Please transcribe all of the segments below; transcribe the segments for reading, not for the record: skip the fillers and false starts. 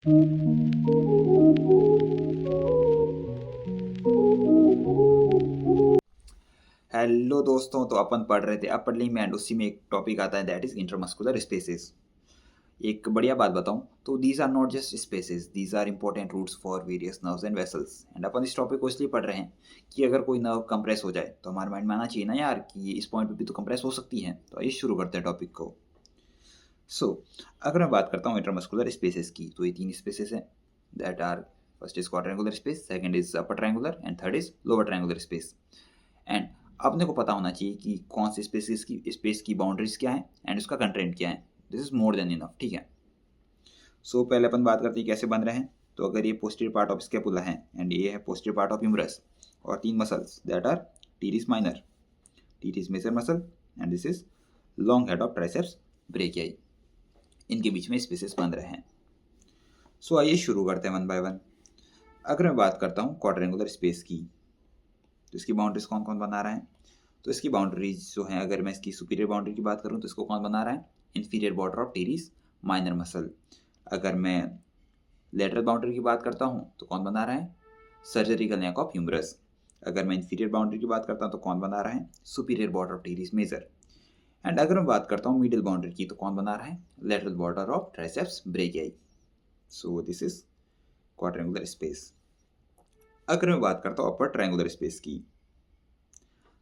Hello दोस्तों, तो अपन पढ़ रहे थे अपर लिम्ब एंड उसी में एक टॉपिक आता है दैट इज इंट्रामस्कुलर स्पेसेस। एक बढ़िया बात बताऊं तो these are not just spaces, these are important routes for various nerves and vessels. And अपन इस टॉपिक को इसलिए पढ़ रहे हैं कि अगर कोई नर्व कंप्रेस हो जाए तो हमारे माइंड में आना चाहिए ना यार कि ये इस पॉइंट पे भी तो कंप्रेस हो सकती है। तो आइए शुरू करते हैं टॉपिक को। सो अगर मैं बात करता हूँ इंट्रामस्कुलर स्पेसेस की, तो ये तीन स्पेसेस हैं that are first is quadrangular space, second is upper triangular and third is lower triangular space. And अपने को पता होना चाहिए कि कौन सी स्पेस की बाउंड्रीज क्या है एंड उसका कंटेंट क्या है। This is more than enough, ठीक है। सो पहले अपन बात करते हैं कैसे बन रहे हैं। तो अगर ये पोस्टीरियर पार्ट ऑफ स्कैपुला है एंड ये है पोस्टीरियर पार्ट ऑफ ह्यूमरस और तीन muscles that are teres minor, teres major muscle and this is long head of triceps brachii, इनके बीच में स्पेसेस बन रहे हैं। सो आइए शुरू करते हैं वन बाय वन। अगर मैं बात करता हूँ क्वाड्रेंगुलर स्पेस की, तो इसकी बाउंड्रीज कौन कौन बना रहा है। तो इसकी बाउंड्रीज जो है, अगर मैं इसकी सुपीरियर बाउंड्री की बात करूँ तो इसको कौन बना रहा है, inferior border of teres minor muscle. अगर मैं लेटरल बाउंड्री की बात करता हूँ तो कौन बना रहा है, सर्जरिकल नेक ऑफ ह्यूमरस। अगर मैं इन्फीरियर बाउंड्री की बात करता हूँ तो कौन बना रहा है, superior border of teres major. And अगर मैं बात करता हूँ मिडिल बाउंड्री की, तो कौन बना रहा है, lateral border of triceps brachii. So this is quadrangular space. अगर मैं बात करता हूँ अपर ट्रायंगुलर स्पेस की,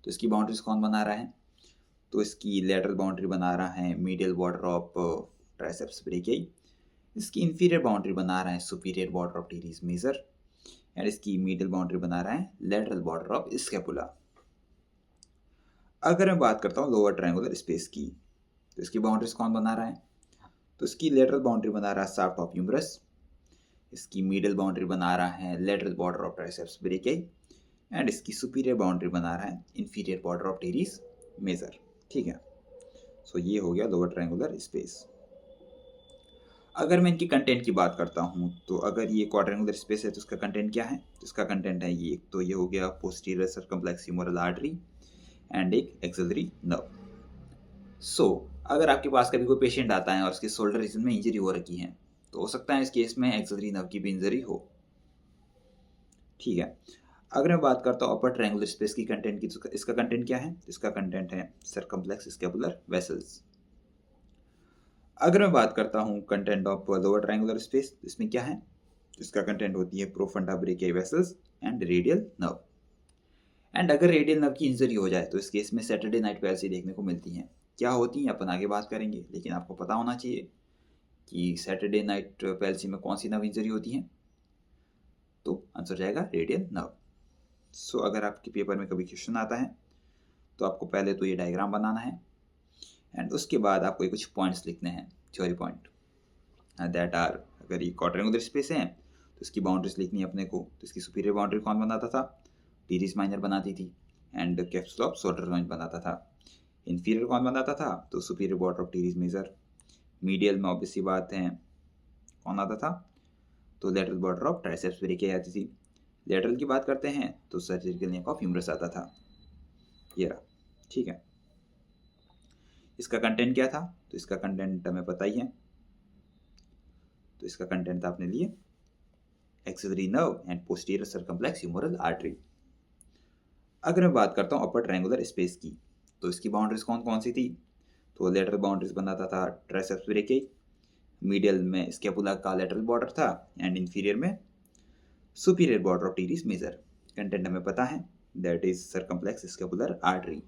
तो इसकी बाउंड्रीज कौन बना रहा है। तो इसकी लेटरल बाउंड्री बना रहा है medial border of triceps brachii. इसकी इंफीरियर बाउंड्री बना रहा है superior border of teres major and इसकी मिडिल बाउंड्री बना रहा है लेटरल बॉर्डर ऑफ स्कैपुला। अगर मैं बात करता हूँ लोअर ट्रायंगुलर स्पेस की, तो इसकी बाउंड्रीज कौन बना रहा है। तो इसकी लेटरल बाउंड्री बना रहा है शाफ्ट ऑफ ह्यूमरस, इसकी मिडिल बाउंड्री बना रहा है lateral border of triceps brachii and इसकी सुपीरियर बाउंड्री बना रहा है inferior border of teres major, ठीक है। सो ये हो गया लोअर ट्रायंगुलर स्पेस। अगर मैं इनकी कंटेंट की बात करता हूँ, तो अगर ये क्वाड्रेंगुलर स्पेस है तो इसका कंटेंट क्या है। तो इसका कंटेंट है ये, तो ये हो गया posterior circumflex humeral artery and एक एक्सिलरी नर्व। सो अगर आपके पास कभी कोई पेशेंट आता है और उसके शोल्डर रीजन में इंजरी हो रखी है, तो हो सकता है इस केस में एक्सिलरी नर्व की भी इंजरी हो, ठीक है। अगर मैं बात करता हूँ अपर ट्रायंगुलर स्पेस की कंटेंट की, तो इसका कंटेंट क्या है। इसका कंटेंट है सर्कम्फ्लेक्स स्कैपुलर वेसल्स। अगर मैं बात करता हूँ content of lower triangular space, इसमें क्या है, इसका कंटेंट होती है profunda brachii vessels and radial nerve. And अगर रेडियल नर्व की इंजरी हो जाए तो इस केस में सैटरडे नाइट पैल्सी देखने को मिलती हैं। क्या होती हैं अपन आगे बात करेंगे, लेकिन आपको पता होना चाहिए कि सैटरडे नाइट पैल्सी में कौन सी नर्व इंजरी होती है। तो आंसर जाएगा रेडियल नर्व। सो अगर आपके पेपर में कभी क्वेश्चन आता है तो आपको पहले तो ये डायग्राम बनाना है एंड उसके बाद आपको ये कुछ पॉइंट्स लिखने हैं, थ्योरी पॉइंट दैट आर, अगर ये क्वाड्रेंगुलर स्पेस है तो इसकी बाउंड्रीज लिखनी है अपने को। तो इसकी सुपीरियर बाउंड्री कौन बनाता था, टीरिस माइनर बनाती थी and capsule of shoulder joint बनाता था। इन्फीरियर कौन बनाता था, तो superior border of teres major. Medial में ऑब्वियसली बात है कौन आता था, तो lateral border of triceps brachii आती थी। लेटरल की बात करते हैं तो सर्जिकल नेक ऑफ ह्यूमरस आता था, ये रहा, ठीक है। इसका कंटेंट क्या था, तो इसका कंटेंट हमें पता ही है। तो इसका कंटेंट था अपने लिए axillary nerve and posterior circumflex humeral artery. अगर मैं बात करता हूँ अपर ट्रायंगुलर स्पेस की, तो इसकी बाउंड्रीज कौन कौन सी थी। तो लेटरल बाउंड्रीज बनाता था ट्राइसेप्स ब्रेकियाई, मीडियल में स्कैपुला का लेटरल बॉर्डर था एंड इंफीरियर में superior border of teres major. Content हमें पता है that is circumflex scapular artery.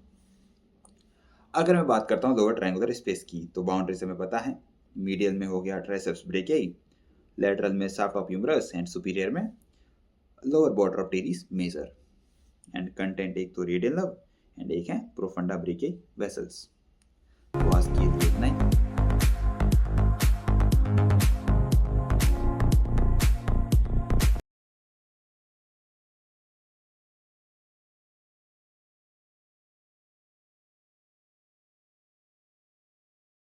अगर मैं बात करता हूँ लोअर ट्रायंगुलर स्पेस की, तो बाउंड्रीज हमें पता है, मीडियल में हो गया ट्राइसेप्स ब्रेकियाई, लेटरल में shaft of humerus and superior में lower border of teres major. And content एक तो रेडियल नर्व एंड एक है प्रोफंडा ब्रेकियाई वेसल्स। तो आज की इतना ही।